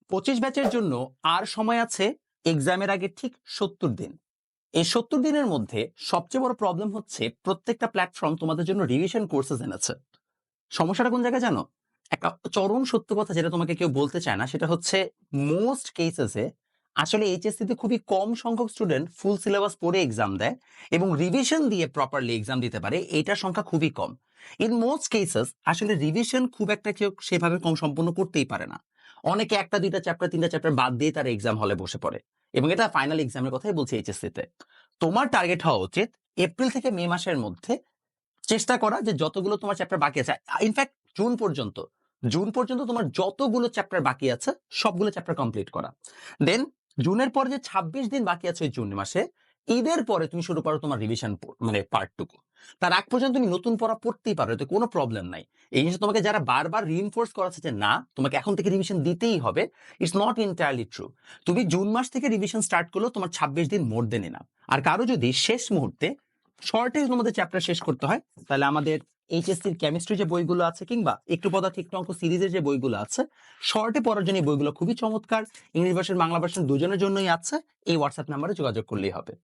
25 ব্যাচের জন্য আর সময় আছে এক্সামের আগে ঠিক 70 দিন। এই 70 দিনের মধ্যে সবচেয়ে বড় প্রবলেম হচ্ছে প্রত্যেকটা প্ল্যাটফর্ম তোমাদের জন্য রিভিশন কোর্সেস এনেছে। সমস্যাটা কোন জায়গায় জানো? একটা চরম সত্য কথা যেটা তোমাকে কেউ বলতে চায় না সেটা হচ্ছে মোস্ট কেসেসে আসলে এইচএসসি তে খুবই কম সংখ্যক স্টুডেন্ট ফুল সিলেবাস পড়ে এক্সাম দেয় এবং রিভিশন দিয়ে প্রপারলি এক্সাম দিতে পারে, এটার সংখ্যা খুবই কম। ইন মোস্ট কেসেস আসলে রিভিশন খুব একটা কেউ সেভাবে কম সম্পূর্ণ করতেই পারে না। অনেকে একটা দুইটা চ্যাপ্টার তিনটা চ্যাপ্টার বাদ দিয়ে তার এক্সাম হলে বসে পড়ে এবং এটা ফাইনাল এক্সামের কথাই বলছি এইচএসসি তে। তোমার টার্গেট হওয়া উচিত এপ্রিল থেকে মে মাসের মধ্যে চেষ্টা করা যে যতগুলো তোমার চ্যাপ্টার বাকি আছে, ইনফ্যাক্ট জুন পর্যন্ত তোমার যতগুলো চ্যাপ্টার বাকি আছে সবগুলো চ্যাপ্টার কমপ্লিট করা। দেন জুনের পরে যে 26 দিন বাকি আছে ওই জুন মাসে, ঈদের পরে তুমি শুরু করো তোমার রিভিশন মানে পার্টটুকু। তার আগ পর্যন্ত তুমি নতুন পড়া পড়তেই পারো, এতে কোনো প্রবলেম নাই। এই জিনিসটা তোমাকে যারা বারবার রিইনফোর্স করাচ্ছে যে না তোমাকে এখন থেকে রিভিশন দিতেই হবে, ইটস নট এন্টায়ারলি ট্রু। তুমি জুন মাস থেকে রিভিশন স্টার্ট করলেও তোমার 26 দিন মোর দেন এনাফ। আর কারো যদি শেষ মুহূর্তে শর্টেজ মধ্যে চ্যাপ্টার শেষ করতে হয়, তাহলে আমাদের এইচএসসির কেমিস্ট্রি যে বইগুলো আছে কিংবা একটু পদার্থ একটু অঙ্ক সিরিজের যে বইগুলো আছে শর্টে পড়ার জন্য এই বইগুলো খুবই চমৎকার। ইংলিশ ভার্সন বাংলা ভার্সন দুজনের জন্যই আছে। এই হোয়াটসঅ্যাপ নাম্বারে যোগাযোগ করলেই হবে।